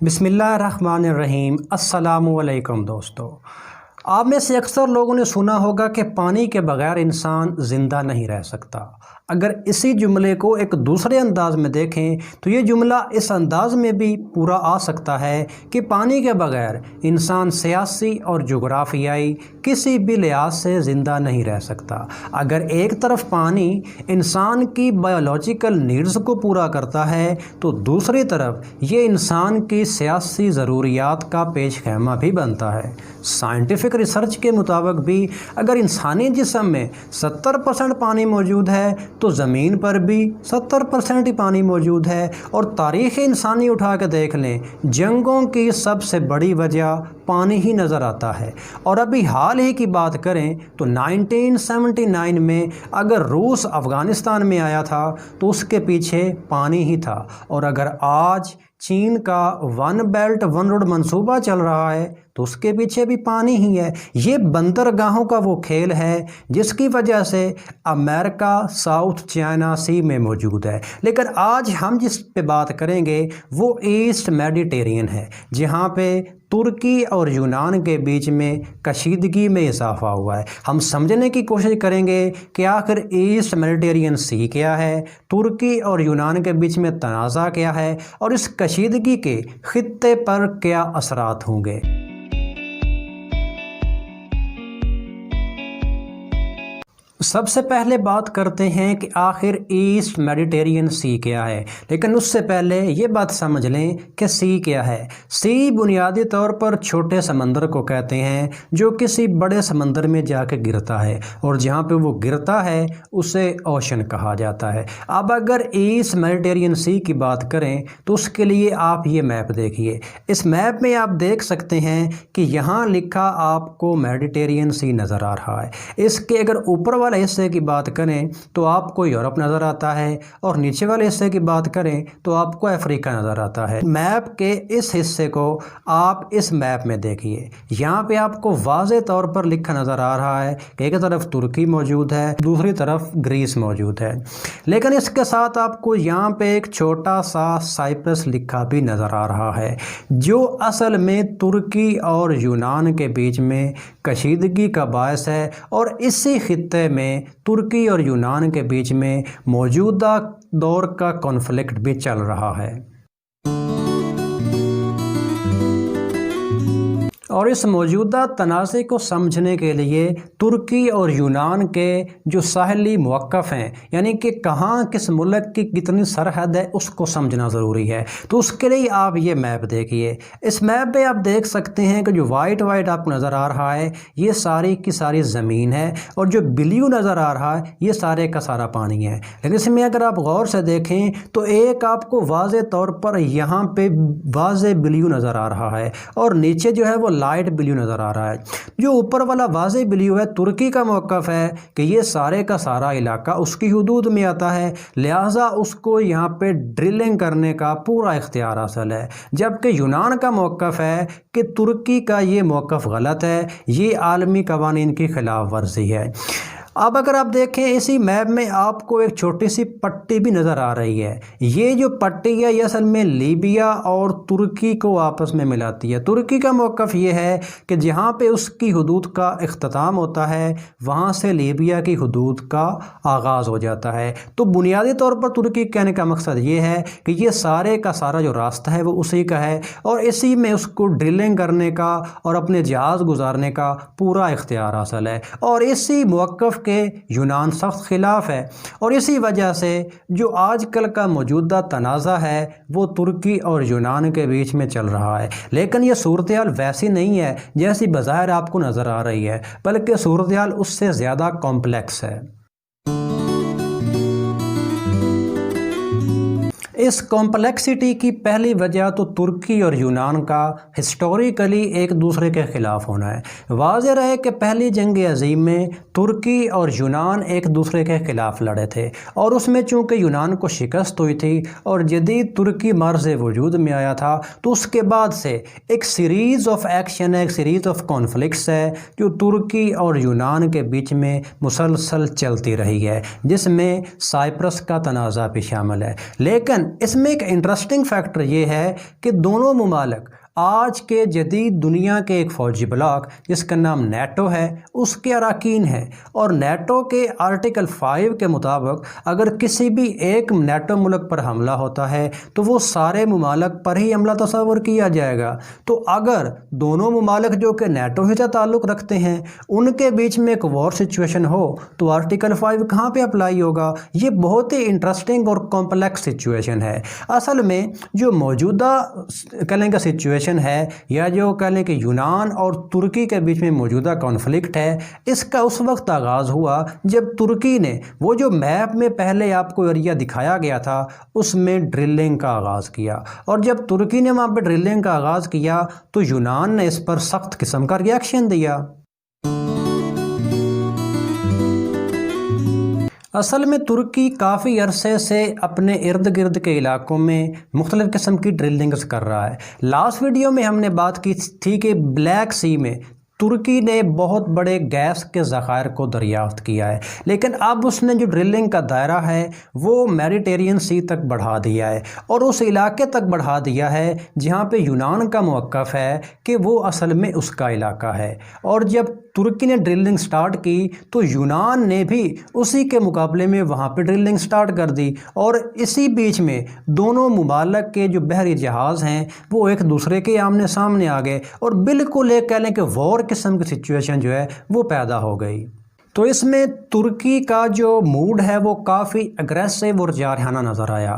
بسم اللہ الرحمن الرحیم۔ السلام علیکم دوستو، آپ میں سے اکثر لوگوں نے سنا ہوگا کہ پانی کے بغیر انسان زندہ نہیں رہ سکتا۔ اگر اسی جملے کو ایک دوسرے انداز میں دیکھیں تو یہ جملہ اس انداز میں بھی پورا آ سکتا ہے کہ پانی کے بغیر انسان سیاسی اور جغرافیائی کسی بھی لحاظ سے زندہ نہیں رہ سکتا۔ اگر ایک طرف پانی انسان کی بایولوجیکل نیڈز کو پورا کرتا ہے تو دوسری طرف یہ انسان کی سیاسی ضروریات کا پیش خیمہ بھی بنتا ہے۔ سائنٹیفک ریسرچ کے مطابق بھی اگر انسانی جسم میں 70% پانی موجود ہے تو زمین پر بھی 70% ہی پانی موجود ہے، اور تاریخ انسانی اٹھا کے دیکھ لیں، جنگوں کی سب سے بڑی وجہ پانی ہی نظر آتا ہے۔ اور ابھی حال ہی کی بات کریں تو 1979 میں اگر روس افغانستان میں آیا تھا تو اس کے پیچھے پانی ہی تھا، اور اگر آج چین کا ون بیلٹ ون روڈ منصوبہ چل رہا ہے تو اس کے پیچھے بھی پانی ہی ہے۔ یہ بندرگاہوں کا وہ کھیل ہے جس کی وجہ سے امریکہ ساؤتھ چائنا سی میں موجود ہے۔ لیکن آج ہم جس پہ بات کریں گے وہ ایسٹ میڈیٹرین ہے، جہاں پہ ترکی اور یونان کے بیچ میں کشیدگی میں اضافہ ہوا ہے۔ ہم سمجھنے کی کوشش کریں گے کہ آخر ایسٹ میڈیٹرین سی کیا ہے، ترکی اور یونان کے بیچ میں تنازع کیا ہے، اور اس کشیدگی کے خطے پر کیا اثرات ہوں گے۔ سب سے پہلے بات کرتے ہیں کہ آخر ایسٹ میڈیٹرین سی کیا ہے، لیکن اس سے پہلے یہ بات سمجھ لیں کہ سی کیا ہے۔ سی بنیادی طور پر چھوٹے سمندر کو کہتے ہیں جو کسی بڑے سمندر میں جا کے گرتا ہے، اور جہاں پہ وہ گرتا ہے اسے اوشن کہا جاتا ہے۔ اب اگر ایسٹ میڈیٹرین سی کی بات کریں تو اس کے لیے آپ یہ میپ دیکھیے۔ اس میپ میں آپ دیکھ سکتے ہیں کہ یہاں لکھا آپ کو میڈیٹرین سی نظر آ رہا ہے۔ اس کے اگر اوپر والے حصے کی بات کریں تو آپ کو یورپ نظر آتا ہے، اور نیچے والے حصے کی بات کریں تو آپ کو افریقہ نظر آتا ہے۔ میپ کے اس حصے کو آپ اس میپ میں دیکھیے، یہاں پہ آپ کو واضح طور پر لکھا نظر آ رہا ہے کہ ایک طرف ترکی موجود ہے، دوسری طرف گریس موجود ہے، لیکن اس کے ساتھ آپ کو یہاں پہ ایک چھوٹا سا سائپرس لکھا بھی نظر آ رہا ہے، جو اصل میں ترکی اور یونان کے بیچ میں کشیدگی کا باعث ہے، اور اسی خطے میں ترکی اور یونان کے بیچ میں موجودہ دور کا کانفلکٹ بھی چل رہا ہے۔ اور اس موجودہ تنازع کو سمجھنے کے لیے ترکی اور یونان کے جو ساحلی موقف ہیں، یعنی کہ کہاں کس ملک کی کتنی سرحد ہے، اس کو سمجھنا ضروری ہے۔ تو اس کے لیے آپ یہ میپ دیکھیے۔ اس میپ پہ آپ دیکھ سکتے ہیں کہ جو وائٹ آپ کو نظر آ رہا ہے یہ ساری کی ساری زمین ہے، اور جو بلیو نظر آ رہا ہے یہ سارے کا سارا پانی ہے۔ لیکن اس میں اگر آپ غور سے دیکھیں تو ایک آپ کو واضح طور پر یہاں پہ واضح بلیو نظر آ رہا ہے، اور نیچے جو ہے وہ لائٹ بلیو نظر آ رہا ہے۔ جو اوپر والا واضح بلیو ہے ترکی کا موقف ہے کہ یہ سارے کا سارا علاقہ اس کی حدود میں آتا ہے، لہٰذا اس کو یہاں پہ ڈرلنگ کرنے کا پورا اختیار حاصل ہے، جبکہ یونان کا موقف ہے کہ ترکی کا یہ موقف غلط ہے، یہ عالمی قوانین کی خلاف ورزی ہے۔ اب اگر آپ دیکھیں اسی میپ میں آپ کو ایک چھوٹی سی پٹی بھی نظر آ رہی ہے۔ یہ جو پٹی ہے یہ اصل میں لیبیا اور ترکی کو آپس میں ملاتی ہے۔ ترکی کا موقف یہ ہے کہ جہاں پہ اس کی حدود کا اختتام ہوتا ہے وہاں سے لیبیا کی حدود کا آغاز ہو جاتا ہے۔ تو بنیادی طور پر ترکی کہنے کا مقصد یہ ہے کہ یہ سارے کا سارا جو راستہ ہے وہ اسی کا ہے، اور اسی میں اس کو ڈرلنگ کرنے کا اور اپنے جہاز گزارنے کا پورا اختیار حاصل ہے، اور اسی موقف کے یونان سخت خلاف ہے۔ اور اسی وجہ سے جو آج کل کا موجودہ تنازع ہے وہ ترکی اور یونان کے بیچ میں چل رہا ہے، لیکن یہ صورتحال ویسی نہیں ہے جیسی بظاہر آپ کو نظر آ رہی ہے، بلکہ صورتحال اس سے زیادہ کمپلیکس ہے۔ اس کمپلیکسٹی کی پہلی وجہ تو ترکی اور یونان کا ہسٹوریکلی ایک دوسرے کے خلاف ہونا ہے۔ واضح رہے کہ پہلی جنگ عظیم میں ترکی اور یونان ایک دوسرے کے خلاف لڑے تھے، اور اس میں چونکہ یونان کو شکست ہوئی تھی اور جدید ترکی مرز وجود میں آیا تھا، تو اس کے بعد سے ایک سیریز آف ایکشن ہے، ایک سیریز آف کانفلکٹس ہے جو ترکی اور یونان کے بیچ میں مسلسل چلتی رہی ہے، جس میں سائپرس کا تنازع بھی شامل ہے۔ لیکن اس میں ایک انٹرسٹنگ فیکٹر یہ ہے کہ دونوں ممالک آج کے جدید دنیا کے ایک فوجی بلاک جس کا نام نیٹو ہے اس کے اراکین ہیں، اور نیٹو کے آرٹیکل 5 کے مطابق اگر کسی بھی ایک نیٹو ملک پر حملہ ہوتا ہے تو وہ سارے ممالک پر ہی حملہ تصور کیا جائے گا۔ تو اگر دونوں ممالک جو کہ نیٹو ہی سے تعلق رکھتے ہیں ان کے بیچ میں ایک وار سچویشن ہو تو آرٹیکل 5 کہاں پہ اپلائی ہوگا؟ یہ بہت ہی انٹرسٹنگ اور کمپلیکس سچویشن ہے۔ اصل میں جو موجودہ کہہ لیں گے سچویشن ہے، یا جو کہہ لیں کہ یونان اور ترکی کے بیچ میں موجودہ کانفلکٹ ہے، اس کا اس وقت آغاز ہوا جب ترکی نے وہ جو میپ میں پہلے آپ کو ایریا دکھایا گیا تھا اس میں ڈرلنگ کا آغاز کیا، اور جب ترکی نے وہاں پہ ڈرلنگ کا آغاز کیا تو یونان نے اس پر سخت قسم کا ری ایکشن دیا۔ اصل میں ترکی کافی عرصے سے اپنے ارد گرد کے علاقوں میں مختلف قسم کی ڈرلنگز کر رہا ہے۔ لاسٹ ویڈیو میں ہم نے بات کی تھی کہ بلیک سی میں ترکی نے بہت بڑے گیس کے ذخائر کو دریافت کیا ہے، لیکن اب اس نے جو ڈرلنگ کا دائرہ ہے وہ میڈیٹرینین سی تک بڑھا دیا ہے، اور اس علاقے تک بڑھا دیا ہے جہاں پہ یونان کا موقف ہے کہ وہ اصل میں اس کا علاقہ ہے۔ اور جب ترکی نے ڈرلنگ سٹارٹ کی تو یونان نے بھی اسی کے مقابلے میں وہاں پہ ڈرلنگ سٹارٹ کر دی، اور اسی بیچ میں دونوں ممالک کے جو بحری جہاز ہیں وہ ایک دوسرے کے آمنے سامنے آ گئے، اور بالکل ایک کہہ لیں کہ وار قسم کی سچویشن جو ہے وہ پیدا ہو گئی۔ تو اس میں ترکی کا جو موڈ ہے وہ کافی اگریسو اور جارحانہ نظر آیا۔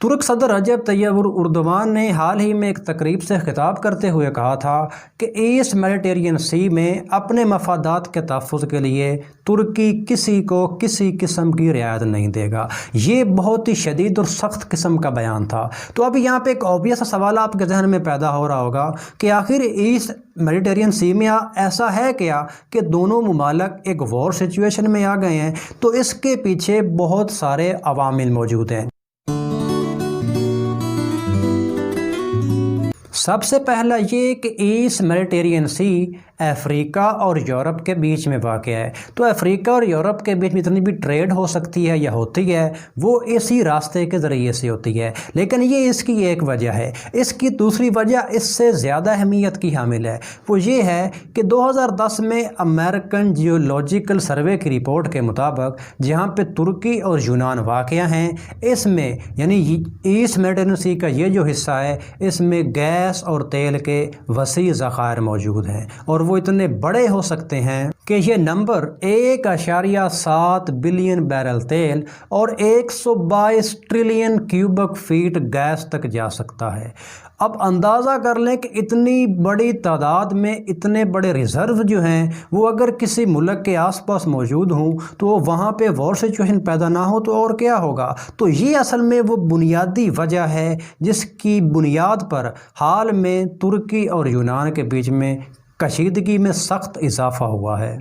ترک صدر رجب طیب اردوان نے حال ہی میں ایک تقریب سے خطاب کرتے ہوئے کہا تھا کہ ایسٹ میڈیٹرینین سی میں اپنے مفادات کے تحفظ کے لیے ترکی کسی کو کسی قسم کی رعایت نہیں دے گا۔ یہ بہت ہی شدید اور سخت قسم کا بیان تھا۔ تو اب یہاں پہ ایک اوبیس سوال آپ کے ذہن میں پیدا ہو رہا ہوگا کہ آخر ایسٹ میڈیٹرینین سی میں ایسا ہے کیا کہ دونوں ممالک ایک وار سچویشن میں آ گئے ہیں؟ تو اس کے پیچھے بہت سارے عوامل موجود ہیں۔ سب سے پہلا یہ کہ ایسٹ میڈیٹرینین سی افریقہ اور یورپ کے بیچ میں واقع ہے، تو افریقہ اور یورپ کے بیچ میں اتنی بھی ٹریڈ ہو سکتی ہے یا ہوتی ہے وہ اسی راستے کے ذریعے سے ہوتی ہے، لیکن یہ اس کی ایک وجہ ہے۔ اس کی دوسری وجہ اس سے زیادہ اہمیت کی حامل ہے، وہ یہ ہے کہ 2010 میں امریکن جیولوجیکل سروے کی رپورٹ کے مطابق جہاں پہ ترکی اور یونان واقع ہیں، اس میں یعنی ایسٹ میڈیٹرینین سی کا یہ جو حصہ ہے اس میں گیس اور تیل کے وسیع ذخائر موجود ہیں، اور وہ اتنے بڑے ہو سکتے ہیں کہ یہ نمبر 1.7 بلین بیرل تیل اور 122 ٹریلین کیوبک فیٹ گیس تک جا سکتا ہے۔ اب اندازہ کر لیں کہ اتنی بڑی تعداد میں اتنے بڑے ریزرو جو ہیں وہ اگر کسی ملک کے آس پاس موجود ہوں تو وہاں پہ وار سچویشن پیدا نہ ہو تو اور کیا ہوگا؟ تو یہ اصل میں وہ بنیادی وجہ ہے جس کی بنیاد پر حال میں ترکی اور یونان کے بیچ میں کشیدگی میں سخت اضافہ ہوا ہے۔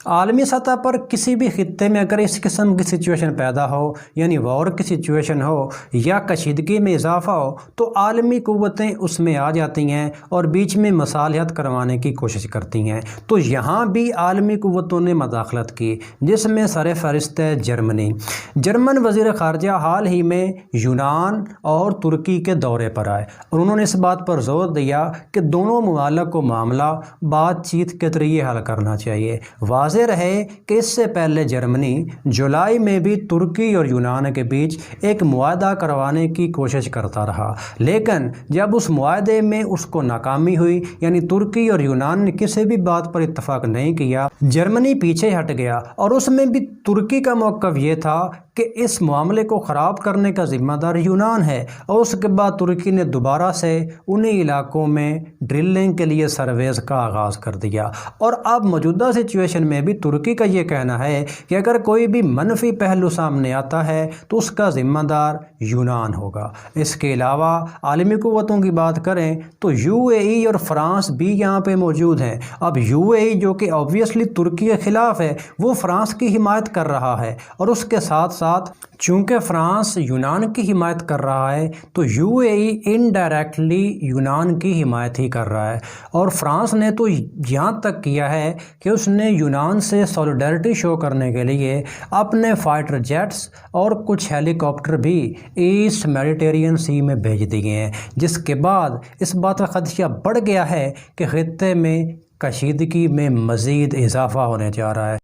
عالمی سطح پر کسی بھی خطے میں اگر اس قسم کی سچویشن پیدا ہو یعنی وار کی سچویشن ہو یا کشیدگی میں اضافہ ہو تو عالمی قوتیں اس میں آ جاتی ہیں اور بیچ میں مصالحت کروانے کی کوشش کرتی ہیں۔ تو یہاں بھی عالمی قوتوں نے مداخلت کی جس میں سر فہرست ہے جرمنی۔ جرمن وزیر خارجہ حال ہی میں یونان اور ترکی کے دورے پر آئے اور انہوں نے اس بات پر زور دیا کہ دونوں ممالک کو معاملہ بات چیت کے ذریعے حل کرنا چاہیے۔ واضح رہے کہ اس سے پہلے جرمنی جولائی میں بھی ترکی اور یونان کے بیچ ایک معاہدہ کروانے کی کوشش کرتا رہا، لیکن جب اس معاہدے میں اس کو ناکامی ہوئی یعنی ترکی اور یونان نے کسی بھی بات پر اتفاق نہیں کیا، جرمنی پیچھے ہٹ گیا، اور اس میں بھی ترکی کا موقف یہ تھا کہ اس معاملے کو خراب کرنے کا ذمہ دار یونان ہے، اور اس کے بعد ترکی نے دوبارہ سے انہی علاقوں میں ڈرلنگ کے لیے سرویز کا آغاز کر دیا۔ اور اب موجودہ سچویشن میں بھی ترکی کا یہ کہنا ہے کہ اگر کوئی بھی منفی پہلو سامنے آتا ہے تو اس کا ذمہ دار یونان ہوگا۔ اس کے علاوہ عالمی قوتوں کی بات کریں تو UAE اور فرانس بھی یہاں پہ موجود ہیں۔ اب UAE جو کہ اوبویسلی ترکی کے خلاف ہے وہ فرانس کی حمایت کر رہا ہے، اور اس کے ساتھ ساتھ چونکہ فرانس یونان کی حمایت کر رہا ہے تو یو اے ای انڈائریکٹلی یونان کی حمایت ہی کر رہا ہے، اور فرانس نے تو یہاں تک کیا ہے کہ اس نے یونان سے سولیڈرٹی شو کرنے کے لیے اپنے فائٹر جیٹس اور کچھ ہیلی کاپٹر بھی ایسٹ میڈیٹرینین سی میں بھیج دیے ہیں، جس کے بعد اس بات کا خدشہ بڑھ گیا ہے کہ خطے میں کشیدگی میں مزید اضافہ ہونے جا رہا ہے۔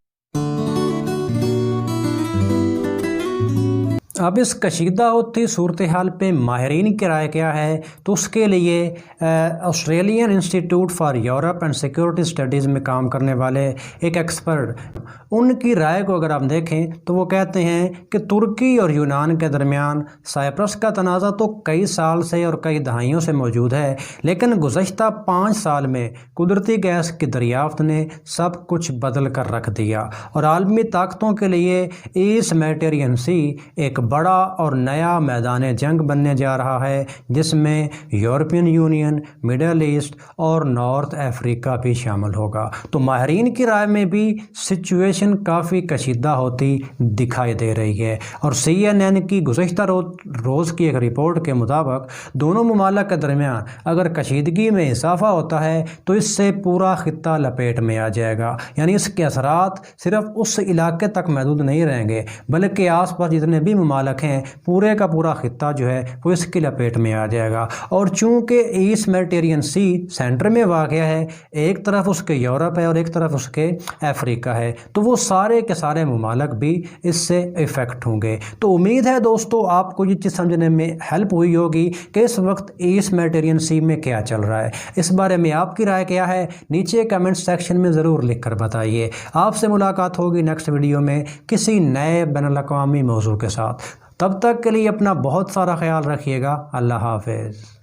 اب اس کشیدہ ہوتی صورتحال پہ ماہرین کی رائے کیا ہے، تو اس کے لیے Australian institute for Europe and security studies میں کام کرنے والے ایک ایکسپرٹ، ان کی رائے کو اگر آپ دیکھیں تو وہ کہتے ہیں کہ ترکی اور یونان کے درمیان سائپرس کا تنازع تو کئی سال سے اور کئی دہائیوں سے موجود ہے، لیکن گزشتہ 5 سال میں قدرتی گیس کی دریافت نے سب کچھ بدل کر رکھ دیا، اور عالمی طاقتوں کے لیے ایسٹ میڈیٹرینین سی ایک بڑا اور نیا میدان جنگ بننے جا رہا ہے، جس میں یورپین یونین، مڈل ایسٹ اور نارتھ افریقہ بھی شامل ہوگا۔ تو ماہرین کی رائے میں بھی سچویشن کافی کشیدہ ہوتی دکھائی دے رہی ہے، اور CNN کی گزشتہ روز کی ایک رپورٹ کے مطابق دونوں ممالک کے درمیان اگر کشیدگی میں اضافہ ہوتا ہے تو اس سے پورا خطہ لپیٹ میں آ جائے گا، یعنی اس کے اثرات صرف اس علاقے تک محدود نہیں رہیں گے بلکہ آس پاس جتنے بھی ممالک ہیں پورے کا پورا خطہ جو ہے وہ اس کی لپیٹ میں آ جائے گا۔ اور چونکہ ایسٹ میڈیٹرینین سی سینٹر میں واقع ہے، ایک طرف اس کے یورپ ہے اور ایک طرف اس کے افریقہ ہے، تو وہ سارے کے سارے ممالک بھی اس سے افیکٹ ہوں گے۔ تو امید ہے دوستو آپ کو یہ چیز سمجھنے میں ہیلپ ہوئی ہوگی کہ اس وقت ایسٹ میڈیٹرینین سی میں کیا چل رہا ہے۔ اس بارے میں آپ کی رائے کیا ہے، نیچے کمنٹ سیکشن میں ضرور لکھ کر بتائیے۔ آپ سے ملاقات ہوگی نیکسٹ ویڈیو میں کسی نئے بین الاقوامی موضوع کے ساتھ۔ تب تک کے لیے اپنا بہت سارا خیال رکھیے گا۔ اللہ حافظ۔